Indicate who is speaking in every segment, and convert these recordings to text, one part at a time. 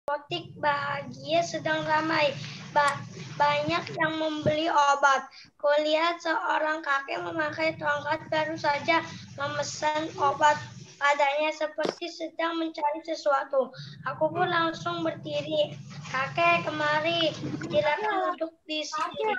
Speaker 1: apotik bahagia sedang ramai. Banyak yang membeli obat. Kulihat seorang kakek memakai tongkat baru saja memesan obat padanya seperti sedang mencari sesuatu. Aku pun langsung berdiri. Kakek, kemari. Silakan duduk di sini.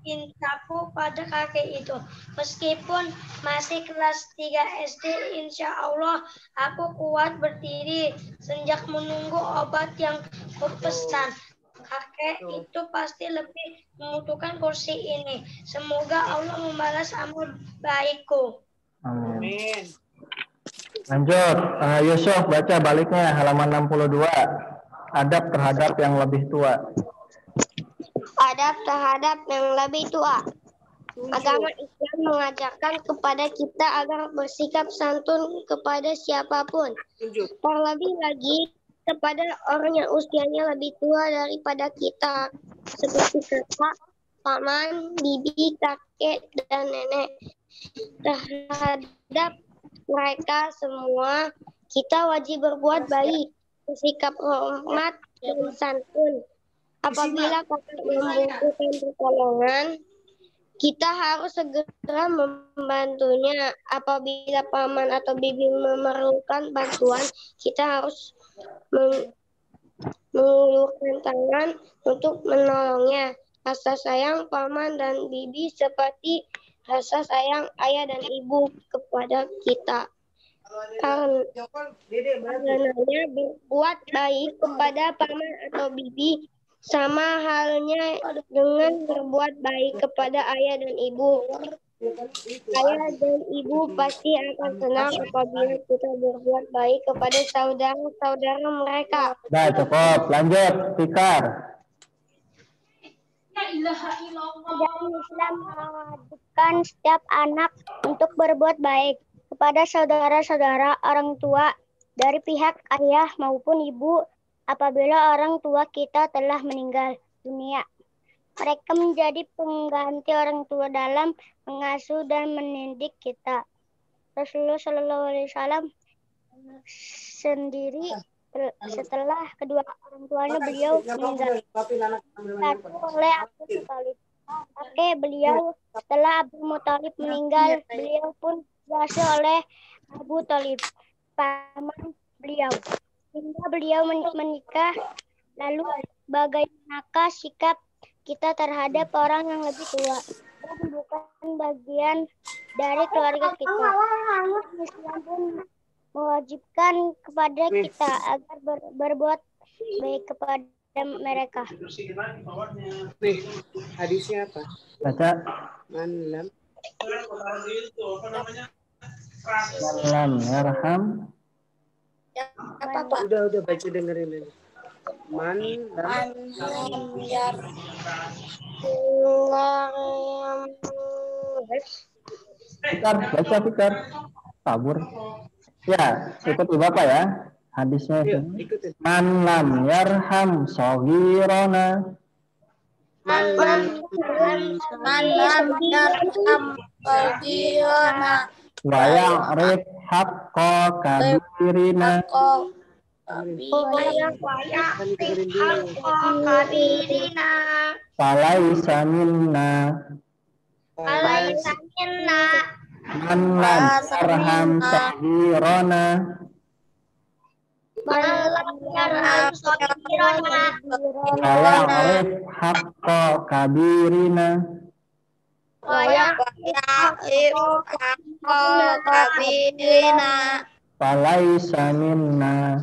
Speaker 1: Pintaku pada kakek itu. Meskipun masih kelas 3 SD, insya Allah aku kuat berdiri sejak menunggu obat yang kupesan. Kakek itu pasti lebih membutuhkan kursi ini. Semoga Allah membalas amal baikku.
Speaker 2: Amin. Lanjut, Yusuf baca baliknya halaman 62. Adab terhadap yang lebih tua.
Speaker 3: Adab terhadap yang lebih tua. Agama Islam mengajarkan kepada kita agar bersikap santun kepada siapapun. Terlebih lagi kepada orang yang usianya lebih tua daripada kita, seperti kakak, paman, bibi, kakek, dan nenek. Terhadap mereka semua, kita wajib berbuat baik, bersikap hormat dan santun. Apabila kakak membutuhkan pertolongan, kita harus segera membantunya. Apabila paman atau bibi memerlukan bantuan, kita harus mengulurkan tangan untuk menolongnya. Rasa sayang paman dan bibi seperti rasa sayang ayah dan ibu kepada kita. Karenanya berbuat baik kepada paman atau bibi sama halnya dengan berbuat baik kepada ayah dan ibu. Ayah dan ibu pasti akan senang apabila kita berbuat baik kepada saudara-saudara mereka.
Speaker 2: Nah, cukup. Lanjut, Fikar.
Speaker 3: Ajaran Islam mewajibkan setiap anak untuk berbuat baik kepada saudara-saudara orang tua dari pihak ayah maupun ibu apabila orang tua kita telah meninggal dunia. Mereka menjadi pengganti orang tua dalam mengasuh dan mendidik kita. Rasulullah SAW sendiri setelah kedua orang tuanya beliau meninggal. Satu oleh Abu Thalib. Kakek beliau setelah Abu Thalib meninggal, beliau pun diasuh oleh Abu Thalib, paman beliau. Hingga beliau menikah, lalu bagaimanakah sikap kita terhadap orang yang lebih tua dan bukan bagian dari keluarga kita? Islam pun mewajibkan kepada kita agar berbuat baik kepada mereka.
Speaker 4: Nih, hadisnya apa?
Speaker 2: Baca.
Speaker 4: Manlam.
Speaker 2: Manlam yarham.
Speaker 3: Apa Pak?
Speaker 4: Udah baca dengerin ini.
Speaker 2: Fikar, baca Fikar. Tabur. Ya, ikuti Bapak ya. Hadisnya itu. Man lam yarham saghirana.
Speaker 3: Man lam yarham saghirana
Speaker 2: Wa ya'rif haqqa kabirina. Falaysa minna. Man lam yarham saghirana. Wa ya'rif haqqa kabirina. Falaysa minna.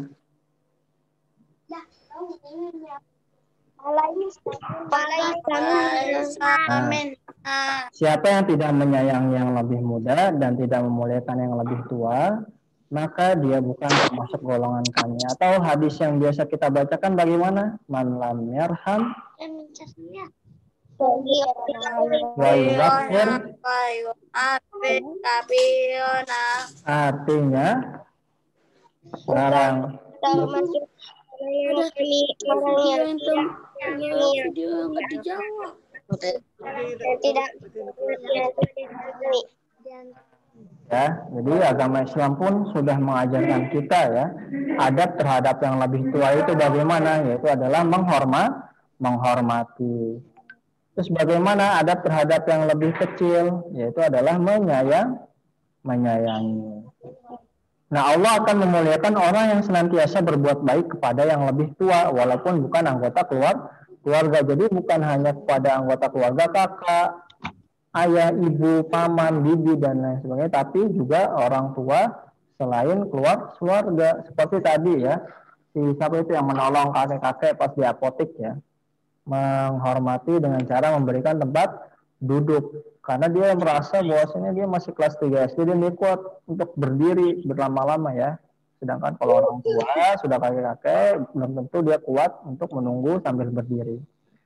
Speaker 2: Siapa yang tidak menyayangi yang lebih muda dan tidak memuliakan yang lebih tua, maka dia bukan termasuk golongan kami. Atau hadis yang biasa kita bacakan bagaimana? Man lam yarham wa yuwaqqir. Artinya barang
Speaker 3: termasuk yang nggak dijawab. Tidak.
Speaker 2: Ya, jadi agama Islam pun sudah mengajarkan kita ya, adab terhadap yang lebih tua itu bagaimana, yaitu adalah menghormati. Terus bagaimana adab terhadap yang lebih kecil, yaitu adalah menyayangi. Nah, Allah akan memuliakan orang yang senantiasa berbuat baik kepada yang lebih tua, walaupun bukan anggota keluarga. Jadi bukan hanya kepada anggota keluarga, kakak, ayah, ibu, paman, bibi, dan lain sebagainya, tapi juga orang tua selain keluarga. Seperti tadi ya, siapa itu yang menolong kakek-kakek pas di apotek ya, menghormati dengan cara memberikan tempat duduk. Karena dia merasa bahwasanya dia masih kelas 3 SD, dia kuat untuk berdiri berlama-lama ya. Sedangkan kalau orang tua, sudah kakek-kakek, belum tentu dia kuat untuk menunggu sambil berdiri.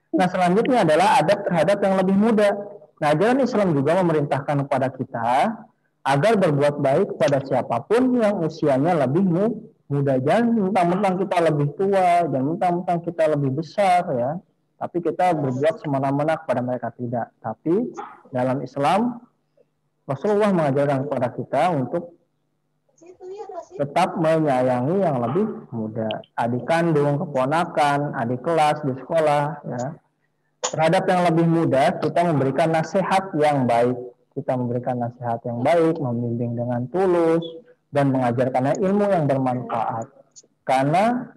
Speaker 2: Nah, selanjutnya adalah adab terhadap yang lebih muda. Nah, ajaran Islam juga memerintahkan kepada kita agar berbuat baik kepada siapapun yang usianya lebih muda. Jangan mentang-mentang kita lebih tua, jangan mentang-mentang kita lebih besar ya. Tapi kita berbuat semena-mena kepada mereka, tidak. Tapi dalam Islam, Rasulullah mengajarkan kepada kita untuk tetap menyayangi yang lebih muda. Adik kandung, keponakan, adik kelas di sekolah ya. Terhadap yang lebih muda, kita memberikan nasihat yang baik. Kita memberikan nasihat yang baik, membimbing dengan tulus, dan mengajarkannya ilmu yang bermanfaat. Karena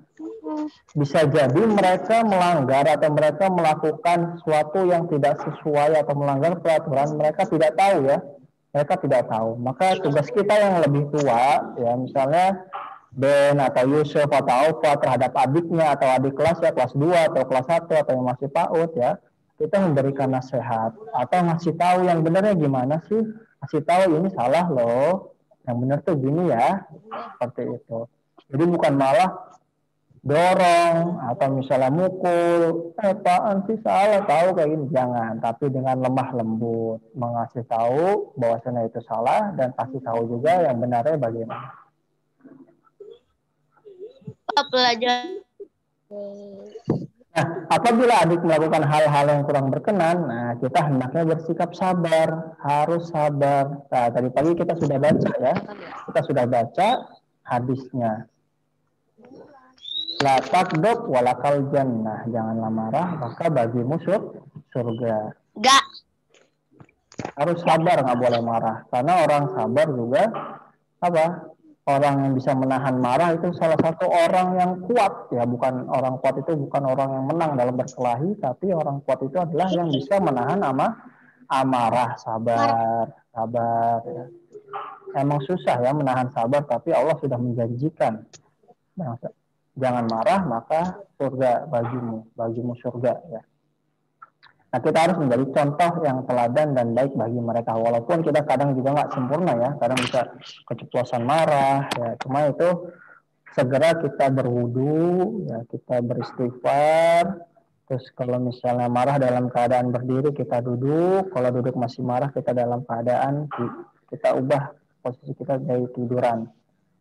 Speaker 2: bisa jadi mereka melanggar atau mereka melakukan sesuatu yang tidak sesuai atau melanggar peraturan, mereka tidak tahu ya. Mereka tidak tahu. Maka tugas kita yang lebih tua, ya misalnya Ben atau Yusuf atau Alfa terhadap adiknya atau adik kelas ya, kelas 2 atau kelas 1 atau yang masih PAUD ya, kita memberikan nasihat atau ngasih tahu yang benarnya gimana sih, ngasih tahu ini salah loh, yang benar tuh gini ya, seperti itu. Jadi bukan malah dorong atau misalnya mukul, apaan sih salah, tahu kayak gini, jangan. Tapi dengan lemah lembut mengasih tahu bahwasanya itu salah dan kasih tahu juga yang benarnya bagaimana.
Speaker 3: Pelajaran.
Speaker 2: Nah, apabila adik melakukan hal-hal yang kurang berkenan, nah kita hendaknya bersikap sabar, harus sabar. Nah, tadi pagi kita sudah baca ya, kita sudah baca hadisnya. La takdob walakal jannah, janganlah marah, maka bagimu surga.
Speaker 3: Enggak.
Speaker 2: Harus sabar, nggak boleh marah. Karena orang sabar juga apa? Orang yang bisa menahan marah itu salah satu orang yang kuat ya, bukan orang kuat itu bukan orang yang menang dalam berkelahi, tapi orang kuat itu adalah yang bisa menahan amarah, sabar ya. Emang susah ya menahan sabar, tapi Allah sudah menjanjikan jangan marah maka surga bagimu surga ya. Nah, kita harus menjadi contoh yang teladan dan baik bagi mereka. Walaupun kita kadang juga nggak sempurna ya, kadang bisa keceplosan marah ya. Cuma itu segera kita berwudu, ya kita beristighfar. Terus kalau misalnya marah dalam keadaan berdiri kita duduk, kalau duduk masih marah kita dalam keadaan kita ubah posisi kita dari tiduran.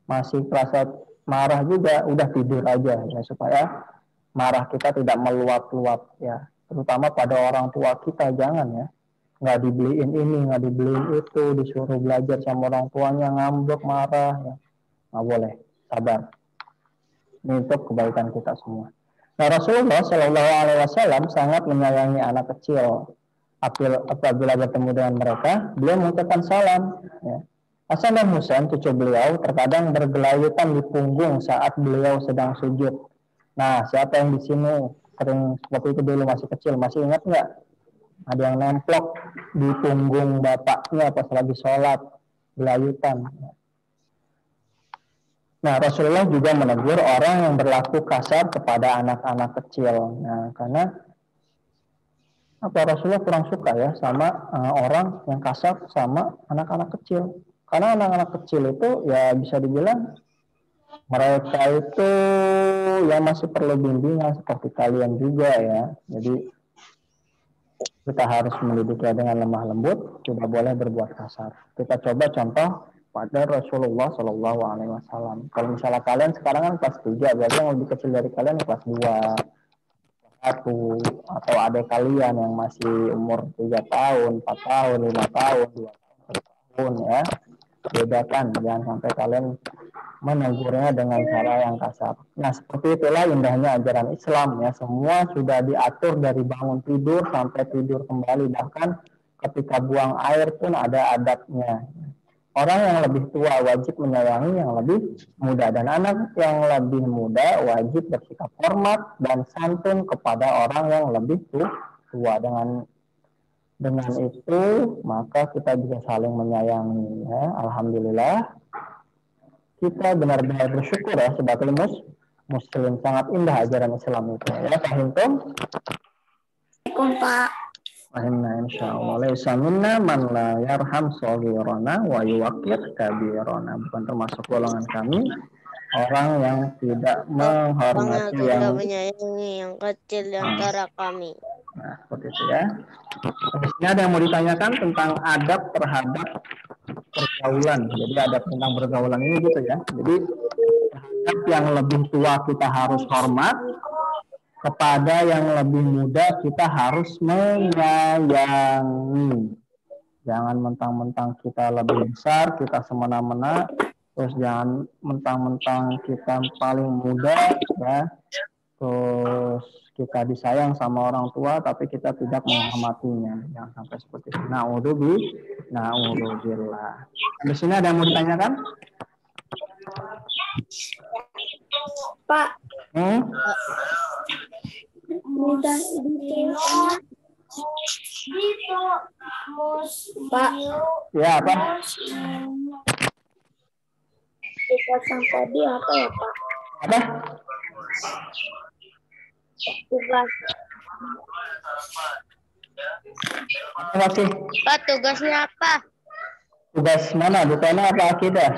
Speaker 2: Masih perasa marah juga, udah tidur aja ya supaya marah kita tidak meluap-luap ya. Terutama pada orang tua kita, jangan ya, nggak dibeliin ini, nggak dibeliin itu, disuruh belajar sama orang tuanya ngambek marah ya, nggak boleh, sabar. Ini untuk kebaikan kita semua. Nah, Rasulullah Shallallahu Alaihi Wasallam sangat menyayangi anak kecil. Apabila bertemu dengan mereka, beliau mengucapkan salam ya. Hasan dan Husain cucu beliau terkadang bergelayutan di punggung saat beliau sedang sujud. Nah, siapa yang di sini sering seperti itu dulu masih kecil, masih ingat nggak? Ada yang nemplok di punggung bapaknya pas lagi sholat, gelayutan. Nah, Rasulullah juga menegur orang yang berlaku kasar kepada anak-anak kecil. Nah, karena Rasulullah kurang suka ya sama orang yang kasar sama anak-anak kecil. Karena anak-anak kecil itu ya bisa dibilang mereka itu yang masih perlu bimbingan seperti kalian juga ya. Jadi kita harus mendidiknya dengan lemah lembut, tidak boleh berbuat kasar. Kita coba contoh pada Rasulullah Shallallahu Alaihi Wasallam. Kalau misalnya kalian sekarang kan kelas 3, berarti yang lebih kecil dari kalian kelas 2, 1, atau adik kalian yang masih umur 3 tahun, 4 tahun, 5 tahun, 2 tahun ya. Bedakan, jangan sampai kalian menegurnya dengan cara yang kasar. Nah, seperti itulah indahnya ajaran Islam ya. Semua sudah diatur dari bangun tidur sampai tidur kembali. Bahkan ketika buang air pun ada adabnya. Orang yang lebih tua wajib menyayangi yang lebih muda, dan anak yang lebih muda wajib bersikap hormat dan santun kepada orang yang lebih tua. Dengan itu maka kita bisa saling menyayangi ya. Alhamdulillah kita benar-benar bersyukur ya sebagai muslim. Sangat indah ajaran Islam itu ya. Fahimtum?
Speaker 3: Pak.
Speaker 2: Fahimna insyaallah. Laisa minna man la yarham shaghirana wa yuwaqqir kabirana. Bukan termasuk golongan kami orang yang tidak menghormati yang
Speaker 3: menyayangi yang kecil di antara kami.
Speaker 2: Nah, seperti itu ya. Ini ada yang mau ditanyakan tentang adab terhadap pergaulan. Jadi adab tentang pergaulan ini gitu ya. Jadi terhadap yang lebih tua kita harus hormat, kepada yang lebih muda kita harus menyayangi. Jangan mentang-mentang kita lebih besar, kita semena-mena, terus jangan mentang-mentang kita paling muda ya. Terus kita disayang sama orang tua tapi kita tidak menghormatinya. Jangan sampai seperti itu. Na'udzubillah. Di sini ada yang mau ditanyakan?
Speaker 3: Pak. Pak.
Speaker 2: Ya, apa?
Speaker 3: Tugas yang tadi apa ya, Pak?
Speaker 2: Apa?
Speaker 3: Tugas.
Speaker 2: Apa sih?
Speaker 3: Pak, tugasnya apa?
Speaker 2: Tugas mana? Bukannya apa akidah?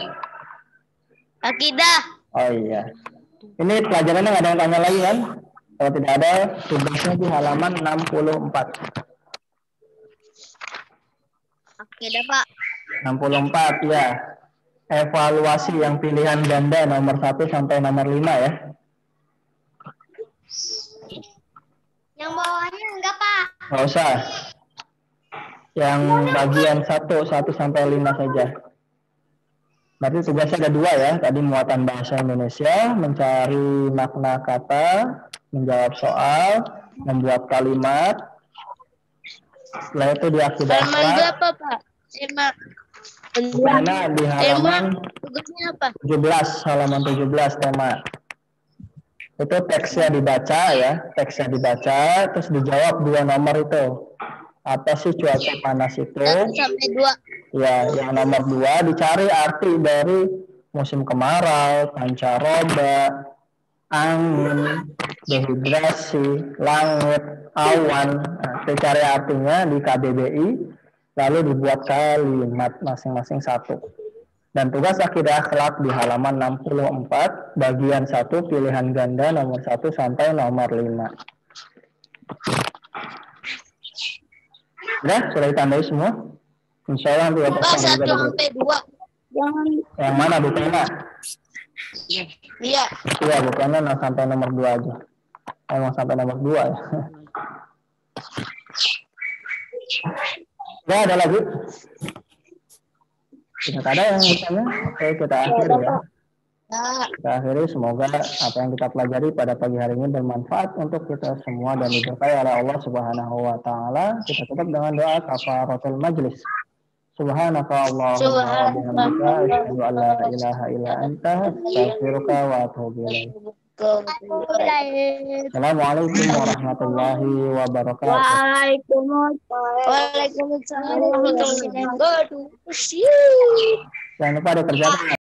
Speaker 3: Akidah.
Speaker 2: Oh iya. Ini pelajarannya nggak ada yang tanya lagi kan? Kalau tidak ada, tugasnya di halaman 64.
Speaker 3: Akidah, Pak.
Speaker 2: 64 ya. Evaluasi yang pilihan ganda nomor 1 sampai nomor 5 ya.
Speaker 3: Yang bawahnya enggak, Pak.
Speaker 2: Nggak usah. Yang bagian 1 sampai 5 saja. Berarti tugasnya ada 2 ya. Tadi muatan bahasa Indonesia, mencari makna kata, menjawab soal, membuat kalimat. Setelah itu di akidah akhlak.
Speaker 3: Apa, Pak?
Speaker 2: Bukannya di halaman
Speaker 3: Tugasnya apa?
Speaker 2: 17, halaman 17 tema. Itu teksnya dibaca ya, teksnya dibaca, terus dijawab 2 nomor itu. Apa sih cuaca panas itu?
Speaker 3: 1 sampai 2.
Speaker 2: Ya, yang nomor 2 dicari arti dari musim kemarau, pancaroba, angin, dehidrasi, langit, awan. Nah, dicari artinya di KBBI, lalu dibuat kalimat masing-masing 1. Dan tugas akidah akhlak di halaman 64, bagian 1, pilihan ganda nomor 1 sampai nomor 5. Sudah ditandai semua? Insya Allah nanti
Speaker 3: Pak, 1 sampai 2.
Speaker 2: Yang mana bukannya?
Speaker 3: Iya.
Speaker 2: Iya, bukannya sampai nomor 2 aja. Emang sampai nomor 2 ya. Ya, ada lagi? Tidak ada yang misalnya? Oke, kita akhiri ya. Kita akhiri, semoga apa yang kita pelajari pada pagi hari ini bermanfaat untuk kita semua dan diberkahi oleh Allah Subhanahu wa taala. Kita tutup dengan doa kafaratul majlis. Subhanaka Allahumma wa bihamdika asyhadu an la ilaha illa anta astaghfiruka wa atubu ilaik. Assalamualaikum warahmatullahi wabarakatuh.
Speaker 3: Waalaikumsalam warahmatullahi wabarakatuh.
Speaker 2: Jangan lupa ada kerjaan.